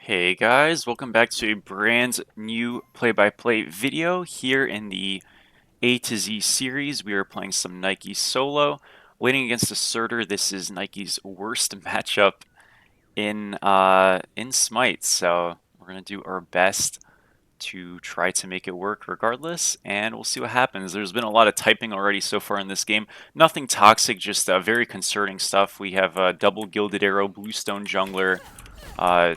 Hey guys, welcome back to a brand new play-by-play video here in the A to Z series. We are playing some Nike solo. Waiting against a Surtur. This is Nike's worst matchup in Smite, so we're gonna do our best to try to make it work regardless, and we'll see what happens. There's been a lot of typing already so far in this game. Nothing toxic, just very concerning stuff. We have a double Gilded Arrow, Bluestone Jungler, uh,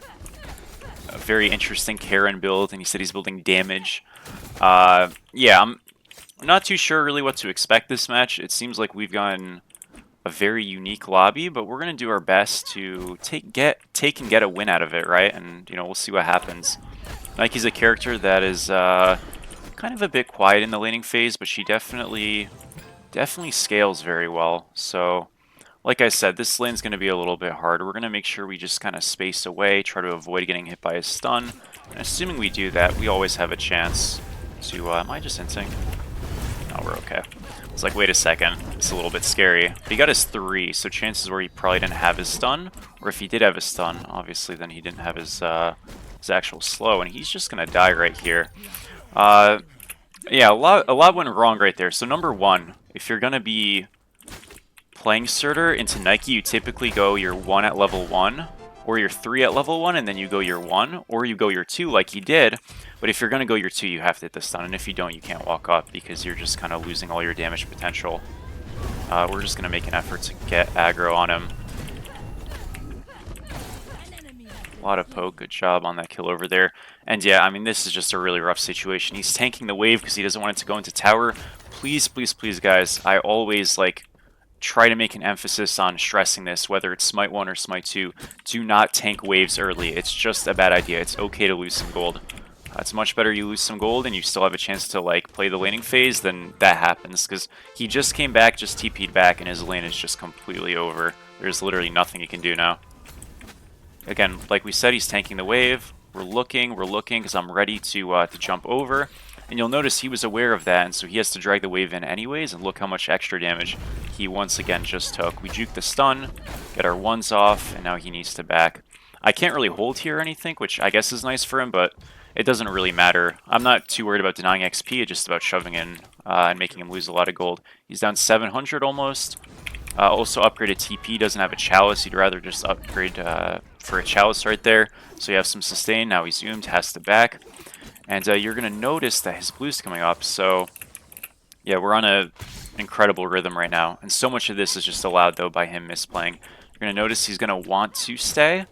a very interesting Karen build, and he said he's building damage. Yeah, I'm not too sure really what to expect this match. It seems like we've gotten a very unique lobby, but we're gonna do our best to take and get a win out of it, right? And we'll see what happens. Nike's a character that is kind of a bit quiet in the laning phase, but she definitely scales very well. So, like I said, this lane's going to be a little bit harder. We're going to make sure we just kind of space away, try to avoid getting hit by a stun. And assuming we do that, we always have a chance to... am I just hinting? No, we're okay. It's like, wait a second, it's a little bit scary. But he got his 3, so chances were he probably didn't have his stun. Or if he did have his stun, obviously then he didn't have his actual slow, and he's just going to die right here. Yeah, a lot went wrong right there. So number one, if you're going to be playing Surtur into Nike, you typically go your 1 at level 1, or your 3 at level 1, and then you go your 1, or you go your 2 like he did. But if you're going to go your 2, you have to hit the stun, and if you don't, you can't walk up because you're just kind of losing all your damage potential. We're just going to make an effort to get aggro on him. A lot of poke, good job on that kill over there. And yeah, I mean, this is just a really rough situation. He's tanking the wave because he doesn't want it to go into tower. Please, please, please, guys, I always, try to make an emphasis on stressing this, whether it's Smite 1 or Smite 2. Do not tank waves early. It's just a bad idea. It's okay to lose some gold. It's much better you lose some gold and you still have a chance to, play the laning phase than that happens, because he just came back, just TP'd back, and his lane is just completely over. There's literally nothing he can do now. Again, like we said, he's tanking the wave. We're looking, because I'm ready to jump over. And you'll notice he was aware of that, and so he has to drag the wave in anyways, and look how much extra damage he once again just took. We juke the stun, get our 1s off, and now he needs to back. I can't really hold here or anything, which I guess is nice for him, but it doesn't really matter. I'm not too worried about denying XP, it's just about shoving in and making him lose a lot of gold. He's down 700 almost. Also upgraded TP, doesn't have a chalice, he'd rather just upgrade for a chalice right there. So you have some sustain, now he's zoomed, has to back. And you're going to notice that his blue's coming up, so yeah, we're on an incredible rhythm right now. And so much of this is just allowed, though, by him misplaying. You're going to notice he's going to want to stay.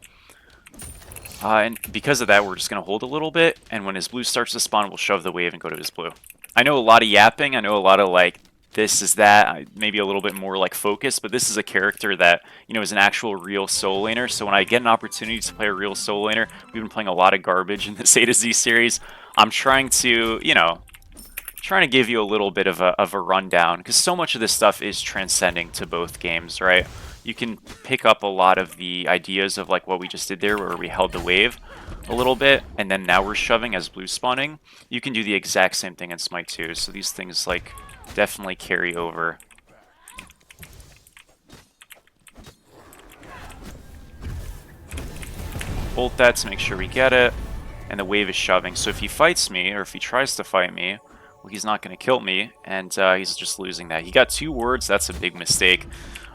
And because of that, we're just going to hold a little bit, and when his blue starts to spawn, we'll shove the wave and go to his blue. I know a lot of yapping, I know a lot of, this is that, maybe a little bit more focus, but this is a character that, is an actual real solo laner. So when I get an opportunity to play a real solo laner, we've been playing a lot of garbage in this A to Z series. I'm trying to, trying to give you a little bit of a rundown, because so much of this stuff is transcending to both games, right? You can pick up a lot of the ideas of what we just did there, where we held the wave a little bit, and then now we're shoving as blue spawning. You can do the exact same thing in Smite 2, so these things definitely carry over. Ult that to make sure we get it, and the wave is shoving. So if he fights me, or if he tries to fight me, well, he's not going to kill me, and he's just losing that. He got 2 wards, that's a big mistake.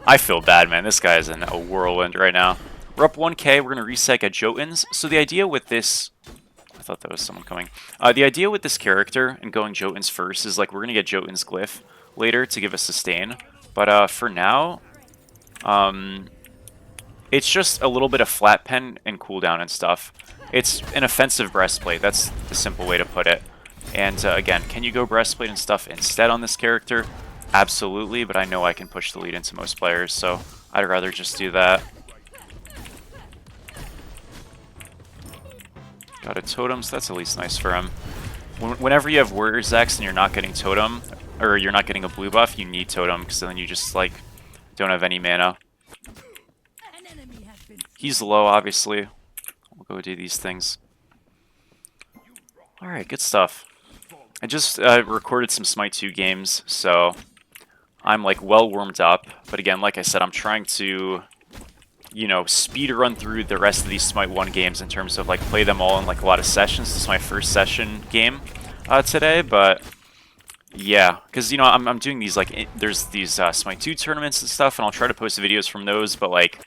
I feel bad, man. This guy is in a whirlwind right now. We're up 1k, we're going to reset at Jotuns. So the idea with this... I thought that was someone coming. The idea with this character and going Jotuns first is we're going to get Jotun's Glyph later to give us sustain. But for now, it's just a little bit of flat pen and cooldown and stuff. It's an offensive breastplate, that's the simple way to put it. And again, can you go breastplate and stuff instead on this character? Absolutely, but I know I can push the lead into most players, so I'd rather just do that. Got a totem, so that's at least nice for him. Whenever you have Warrior's X and you're not getting totem, or you're not getting a blue buff, you need totem, because then you just, don't have any mana. He's low, obviously. We'll go do these things. Alright, good stuff. I just recorded some Smite 2 games, so I'm, well warmed up. But again, like I said, I'm trying to you know, speed run through the rest of these Smite 1 games in terms of like play them all in like a lot of sessions. This is my first session game today, but yeah, because you know I'm doing these like there's these Smite 2 tournaments and stuff, and I'll try to post videos from those, but like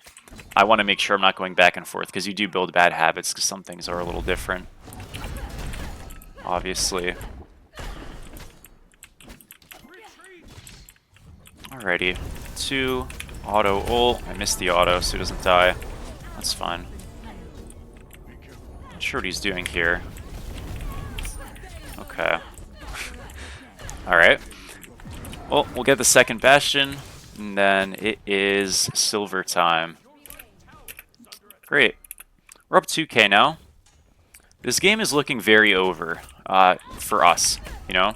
I want to make sure I'm not going back and forth because you do build bad habits because some things are a little different, obviously. Alrighty, 2 auto ult. I missed the auto, so he doesn't die. That's fine. Not sure what he's doing here. Okay. Alright. Well, we'll get the second Bastion, and then it is silver time. Great. We're up 2k now. This game is looking very over for us, you know?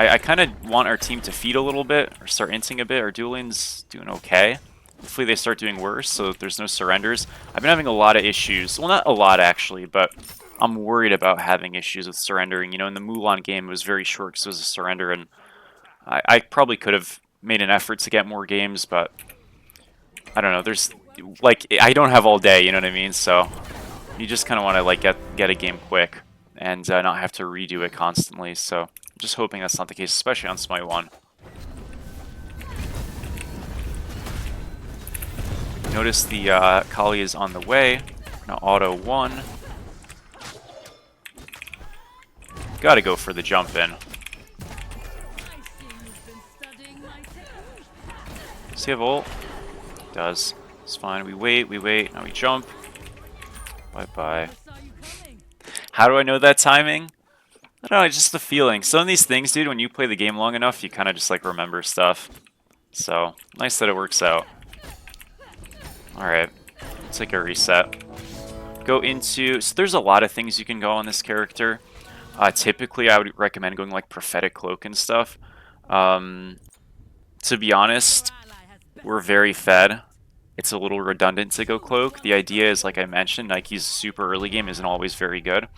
I kind of want our team to feed a little bit, or start inting a bit. Our dual lane's doing okay. Hopefully they start doing worse, so there's no surrenders. I've been having a lot of issues. Well, not a lot, actually, but I'm worried about having issues with surrendering. You know, in the Mulan game, it was very short because it was a surrender, and I probably could have made an effort to get more games, but I don't know. There's, like, I don't have all day, you know what I mean? So you just kind of want to, like, get a game quick and not have to redo it constantly. So I'm just hoping that's not the case, especially on Smite 1. Notice the Kali is on the way. Now auto 1. Gotta go for the jump in. Does he have ult? Does. It's fine. We wait. Now we jump. Bye-bye. How do I know that timing? I don't know, it's just the feeling. Some of these things, dude, when you play the game long enough, you kind of just, like, remember stuff. So, nice that it works out. Alright. Let's take a reset. Go into... So there's a lot of things you can go on this character. Typically, I would recommend going, like, Prophetic Cloak and stuff. To be honest, we're very fed. It's a little redundant to go Cloak. The idea is, like I mentioned, Nike's super early game isn't always very good.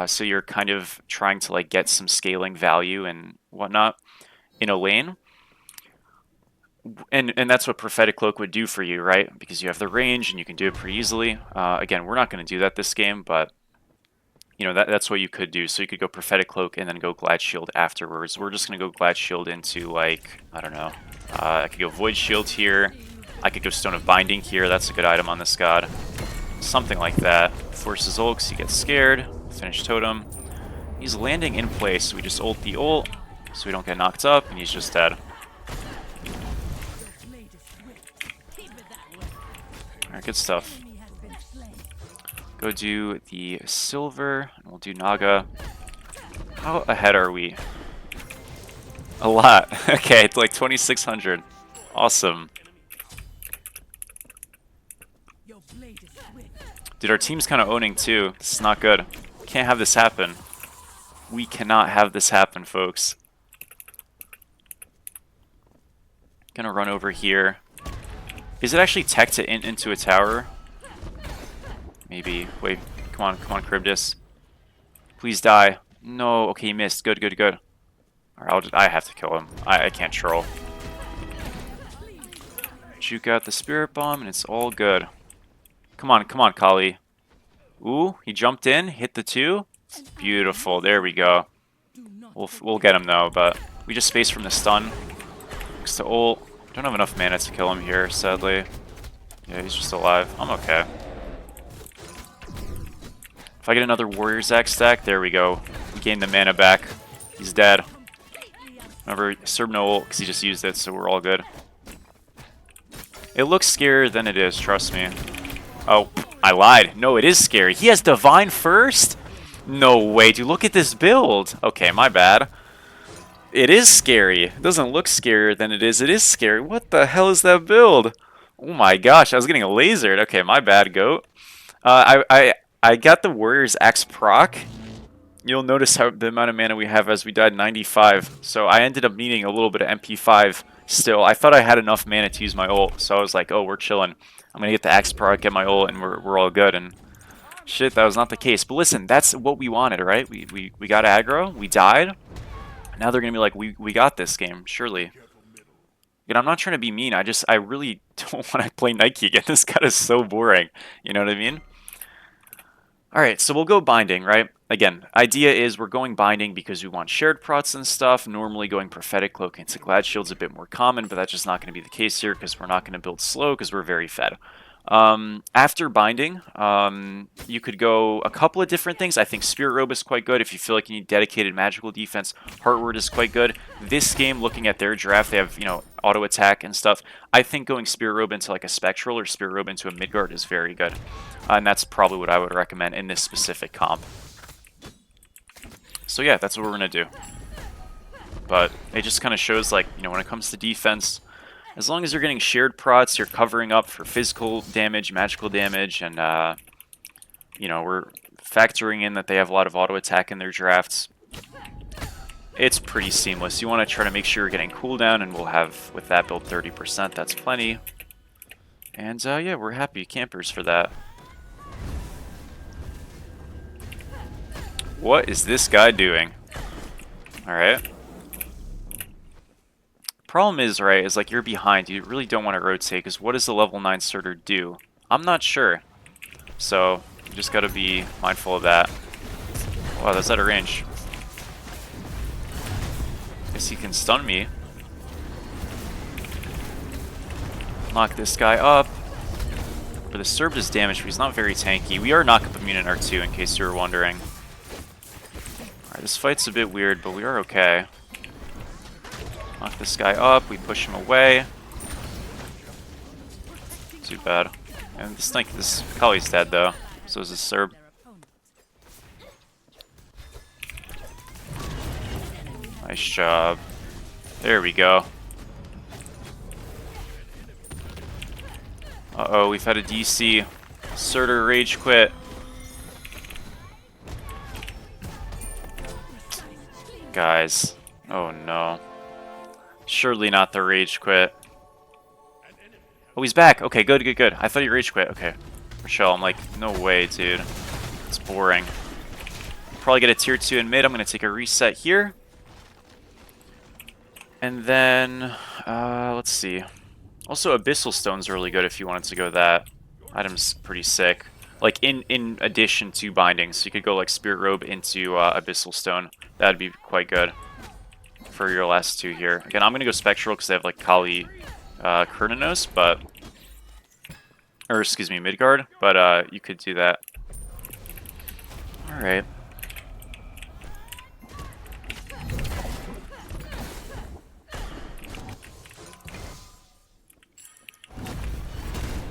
So you're kind of trying to like get some scaling value and whatnot in a lane. And that's what Prophetic Cloak would do for you, right? Because you have the range and you can do it pretty easily. Again, we're not going to do that this game, but you know that's what you could do. So you could go Prophetic Cloak and then go Glad Shield afterwards. We're just going to go Glad Shield into, like, I don't know. I could go Void Shield here. I could go Stone of Binding here. That's a good item on this god. Something like that. Forces ult because he gets scared. Finish Totem. He's landing in place, so we just ult the ult so we don't get knocked up, and he's just dead. Alright, good stuff. Go do the silver, and we'll do Naga. How ahead are we? A lot. Okay, it's like 2,600. Awesome. Dude, our team's kind of owning too. This is not good. Can't have this happen. We cannot have this happen, folks. Gonna run over here. Is it actually tech to int into a tower? Maybe. Wait, come on, Charybdis. Please die. No, okay, he missed. Good. Alright, I have to kill him. I can't troll. Juke out the Spirit Bomb, and it's all good. Come on, Kali. Ooh, he jumped in, hit the 2. Beautiful, there we go. We'll get him though, but we just space from the stun. Next to ult. Don't have enough mana to kill him here, sadly. Yeah, he's just alive. I'm okay. If I get another Warrior's Axe stack, there we go. We gain the mana back. He's dead. Remember, Serb no ult, because he just used it, so we're all good. It looks scarier than it is, trust me. Oh, I lied. No, it is scary. He has Divine first? No way, dude. Look at this build. Okay, my bad. It is scary. It doesn't look scarier than it is. It is scary. What the hell is that build? Oh my gosh, I was getting lasered. Okay, my bad, goat. I got the Warrior's Axe proc. You'll notice how the amount of mana we have as we died 95. So I ended up needing a little bit of MP5 still. I thought I had enough mana to use my ult, so I was like, oh, we're chilling. I'm gonna get the Axe proc, get my ult, and we're all good. And shit, that was not the case. But listen, that's what we wanted, right? We got aggro, we died. Now they're gonna be like, we got this game, surely. Again, I'm not trying to be mean. I really don't want to play Nike again. This guy is so boring. You know what I mean? Alright, so we'll go binding, right? Again, idea is we're going binding because we want shared prots and stuff. Normally going prophetic cloak into glad shield's a bit more common, but that's just not going to be the case here because we're not going to build slow because we're very fed. After binding, you could go a couple of different things. I think Spirit Robe is quite good if you feel like you need dedicated magical defense. Heart Word is quite good. This game, looking at their draft, they have, auto attack and stuff. I think going Spirit Robe into like a Spectral or Spirit Robe into a Midgard is very good. And that's probably what I would recommend in this specific comp. So yeah, that's what we're going to do. But it just kind of shows, like, when it comes to defense, as long as you're getting shared prots, you're covering up for physical damage, magical damage, and, we're factoring in that they have a lot of auto attack in their drafts. It's pretty seamless. You want to try to make sure you're getting cooldown, and we'll have, with that build, 30%. That's plenty. And, yeah, we're happy campers for that. What is this guy doing? Alright. Problem is, right, is like you're behind. You really don't want to rotate, because what does the level 9 starter do? I'm not sure. So, you just gotta be mindful of that. Wow, that's out of range. Guess he can stun me. Knock this guy up. But the Serb does damage, but he's not very tanky. We are knock-up immune in R2, in case you were wondering. Alright, this fight's a bit weird, but we are okay. Knock this guy up, we push him away. Too bad. And this Kali's dead though, so is this Serb. Nice job. There we go. Uh-oh, we've had a DC. Surtur rage quit. Guys. Oh no. Surely not the rage quit. Oh, he's back. Okay, good, good, good. I thought he rage quit. Okay. Rochelle, I'm like, no way, dude. It's boring. Probably get a tier 2 in mid. I'm going to take a reset here. And then, let's see. Also, Abyssal Stone's really good if you wanted to go that. Item's pretty sick. Like, in addition to binding. So you could go, like, Spirit Robe into Abyssal Stone. That'd be quite good for your last two here. Again, I'm going to go Spectral because they have, like, Kali Kurnanos, but... Or, excuse me, Midgard. But you could do that. Alright.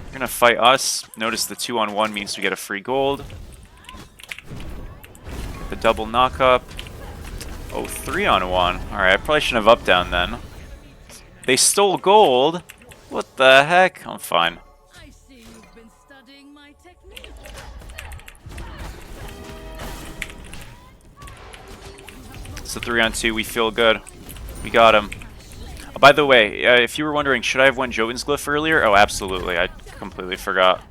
You're gonna fight us. Notice the 2-on-1 means we get a free gold. Get the double knock-up. Oh, 3-on-1. Alright, I probably shouldn't have up-down then. They stole gold? What the heck? I'm fine. It's a 3-on-2. We feel good. We got him. Oh, by the way, if you were wondering, should I have won Jotun's Glyph earlier? Oh, absolutely. I completely forgot.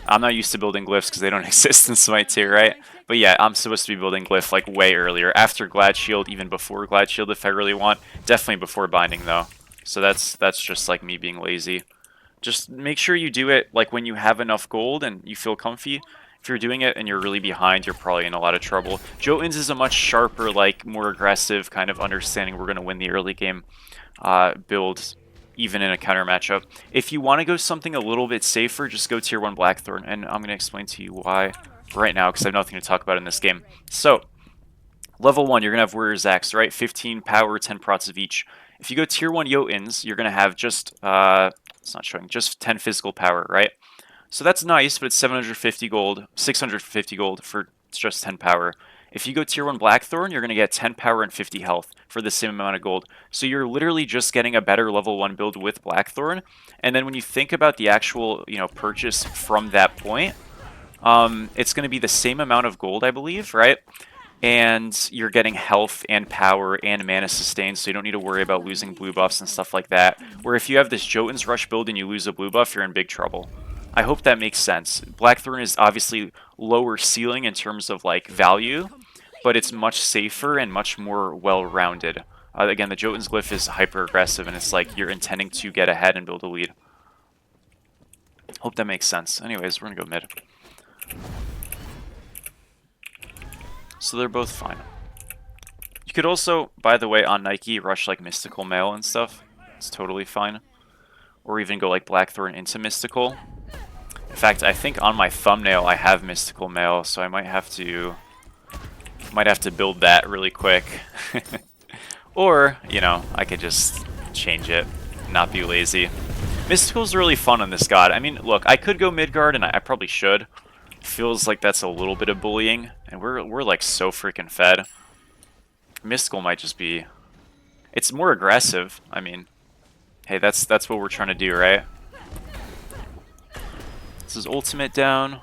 I'm not used to building glyphs because they don't exist in Smite 2, right? But yeah, I'm supposed to be building glyph like way earlier. After Glad Shield, even before Glad Shield if I really want. Definitely before binding though. So that's just like me being lazy. Just make sure you do it like when you have enough gold and you feel comfy. If you're doing it and you're really behind, you're probably in a lot of trouble. Jotun's is a much sharper, like more aggressive kind of understanding we're going to win the early game build, even in a counter matchup. If you want to go something a little bit safer, just go tier 1 Blackthorn, and I'm going to explain to you why right now, because I have nothing to talk about in this game. So, level 1, you're going to have Warrior's Axe, right? 15 power, 10 prots of each. If you go tier 1 Jotuns, you're going to have just, it's not showing, just 10 physical power, right? So that's nice, but it's 750 gold, 650 gold for just 10 power. If you go tier 1 Blackthorn, you're going to get 10 power and 50 health for the same amount of gold. So you're literally just getting a better level 1 build with Blackthorn. And then when you think about the actual, purchase from that point, it's going to be the same amount of gold, I believe, right? And you're getting health and power and mana sustain, so you don't need to worry about losing blue buffs and stuff like that. Where if you have this Jotun's Rush build and you lose a blue buff, you're in big trouble. I hope that makes sense. Blackthorn is obviously lower ceiling in terms of like value, but it's much safer and much more well-rounded Again, the Jotun's Glyph is hyper aggressive, and it's like you're intending to get ahead and build a lead. Hope that makes sense. Anyways, we're gonna go mid. So they're both fine. You could also, by the way, on Nike, rush like Mystical Mail and stuff. It's totally fine. Or even go like Blackthorn into Mystical. In fact, I think on my thumbnail I have Mystical Mail, so I might have to build that really quick. Or, you know, I could just change it, not be lazy. Mystical's really fun on this god. I mean, look, I could go Midgard, and I probably should. Feels like that's a little bit of bullying, and we're like so freaking fed. Mystical might just be... It's more aggressive. I mean, hey, that's what we're trying to do, right? This is ultimate down.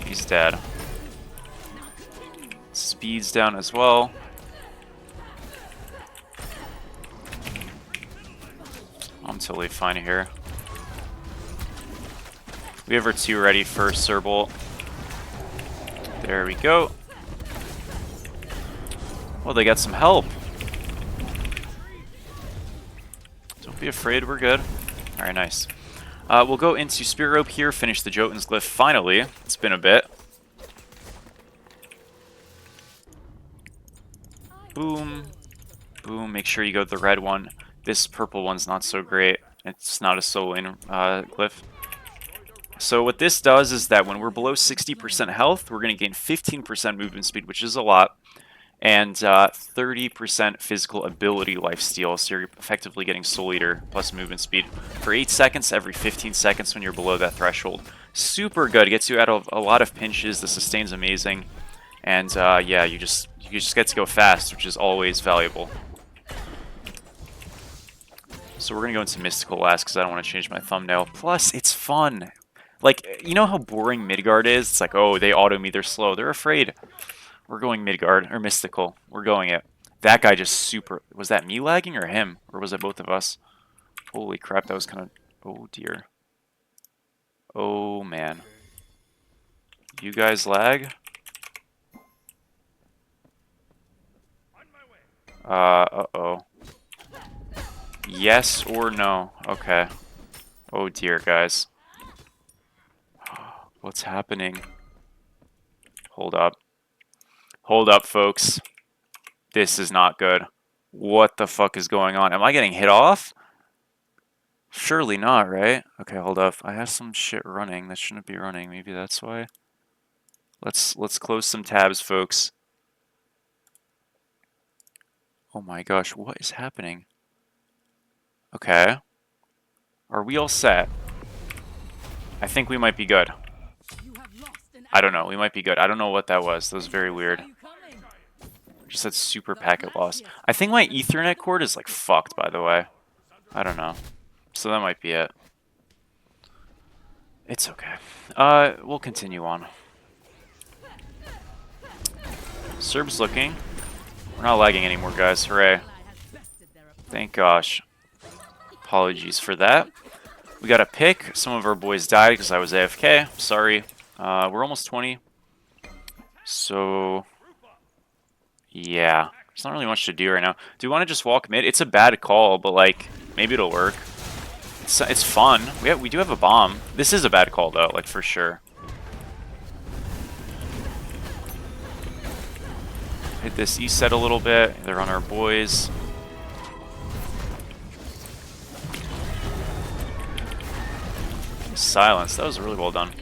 He's dead. Speed's down as well. I'm totally fine here. We have our 2 ready for Serbolt. There we go. Well, they got some help. Don't be afraid, we're good. Alright, nice. We'll go into Spirit Rope here, finish the Jotun's Glyph finally. It's been a bit. Boom. Boom. Make sure you go to the red one. This purple one's not so great. It's not a soul lane glyph. So what this does is that when we're below 60% health, we're going to gain 15% movement speed, which is a lot, and 30% physical ability lifesteal. So you're effectively getting Soul Eater plus movement speed for 8 seconds every 15 seconds when you're below that threshold. Super good. Gets you out of a lot of pinches. The sustain's amazing. And yeah, you just get to go fast, which is always valuable. So we're going to go into Mystical last because I don't want to change my thumbnail. Plus, it's fun. Like, you know how boring Midgard is? It's like, oh, they auto me, they're slow. They're afraid. We're going Midgard, or Mystical. We're going it. That guy just super... Was that me lagging or him? Or was it both of us? Holy crap, that was kind of... Oh, dear. Oh, man. You guys lag? Uh-oh. Yes or no? Okay. Oh, dear, guys. What's happening? Hold up. Hold up, folks. This is not good. What the fuck is going on? Am I getting hit off? Surely not, right? Okay, hold up. I have some shit running that shouldn't be running. Maybe that's why. Let's close some tabs, folks. Oh my gosh, what is happening? Okay. Are we all set? I think we might be good. I don't know. We might be good. I don't know what that was. That was very weird. Just said super packet loss. I think my Ethernet cord is like fucked, by the way. I don't know. So that might be it. It's okay. We'll continue on. Serb's looking. We're not lagging anymore, guys. Hooray. Thank gosh. Apologies for that. We got a pick. Some of our boys died because I was AFK. Sorry. We're almost 20. So, yeah. There's not really much to do right now. Do we want to just walk mid? It's a bad call, but, like, maybe it'll work. It's fun. We do have a bomb. This is a bad call, though, like, for sure. Hit this east set a little bit. They're on our boys. Silence. That was really well done.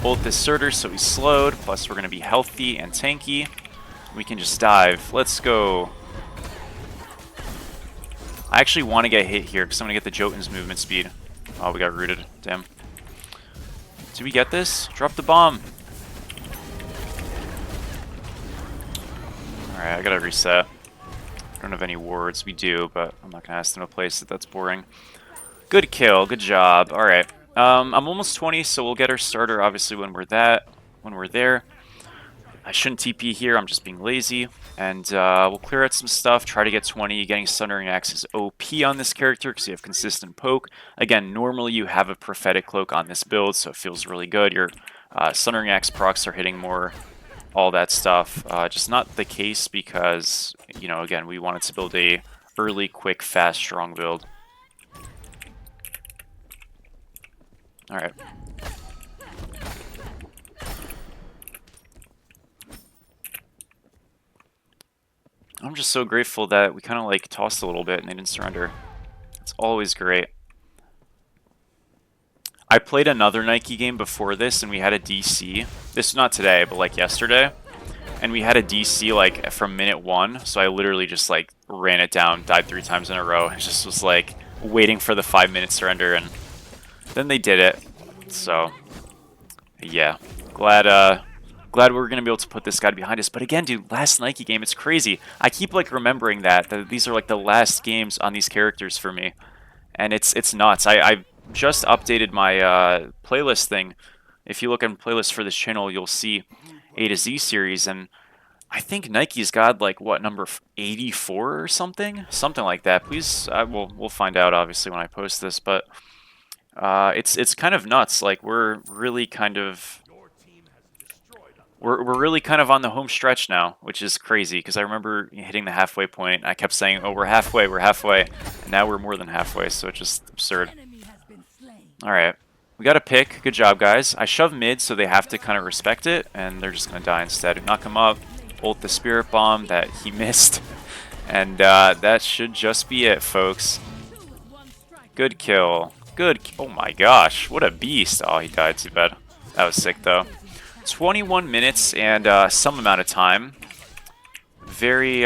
Ult this Surtur so he's slowed. Plus we're going to be healthy and tanky. We can just dive. Let's go. I actually want to get hit here because I'm going to get the Jotun's movement speed. Oh, we got rooted. Damn. Do we get this? Drop the bomb. Alright, I gotta reset. I don't have any wards. We do, but I'm not gonna ask them to place it. That's boring. Good kill. Good job. Alright. I'm almost 20, so we'll get our starter, obviously, when we're there. I shouldn't TP here. I'm just being lazy. And we'll clear out some stuff. Try to get 20. Getting Sundering Axe is OP on this character because you have consistent poke. Again, normally you have a Prophetic Cloak on this build, so it feels really good. Your Sundering Axe procs are hitting more all that stuff. Just not the case because, you know, again, we wanted to build a early, quick, fast, strong build. Alright. I'm just so grateful that we kind of like tossed a little bit and they didn't surrender. It's always great. I played another Nike game before this and we had a DC. This not today, but like yesterday. And we had a DC like from minute 1, so I literally just like ran it down, died 3 times in a row, and just was like waiting for the 5-minute surrender, and then they did it. So yeah, glad we're gonna be able to put this guy behind us. But again, dude, last Nike game, it's crazy. I keep like remembering that these are like the last games on these characters for me, and it's nuts. I just updated my playlist thing. If you look on playlist for this channel, you'll see A to Z series, and I think Nike's got like what, number 84 or something like that. Please, we'll find out obviously when I post this, but it's kind of nuts. Like we're really kind of we're really kind of on the home stretch now, which is crazy because I remember hitting the halfway point. I kept saying, "Oh, we're halfway, and now we're more than halfway." So it's just absurd. All right. We got a pick. Good job, guys. I shove mid, so they have to kind of respect it, and they're just going to die instead. Knock him up, ult the Spirit Bomb that he missed, and that should just be it, folks. Good kill. Oh my gosh, what a beast. Oh, he died, too bad. That was sick, though. 21 minutes and some amount of time. Very,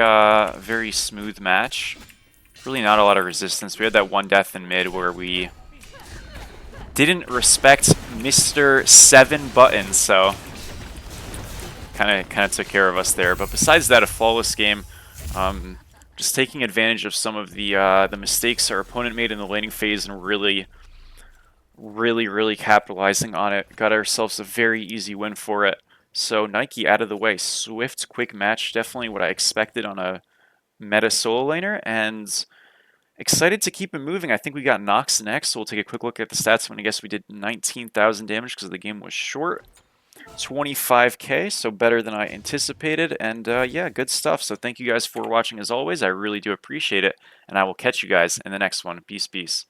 very smooth match. Really not a lot of resistance. We had that one death in mid where we didn't respect Mr. 7 buttons, so kind of took care of us there. But besides that, a flawless game. Just taking advantage of some of the mistakes our opponent made in the laning phase and really capitalizing on it. Got ourselves a very easy win for it. So Nike out of the way. Swift, quick match. Definitely what I expected on a meta solo laner, and excited to keep it moving. I think we got Nox next, so we'll take a quick look at the stats. I guess we did 19,000 damage because the game was short. 25k, so better than I anticipated, and yeah, good stuff. So thank you guys for watching as always. I really do appreciate it, and I will catch you guys in the next one. Peace, peace.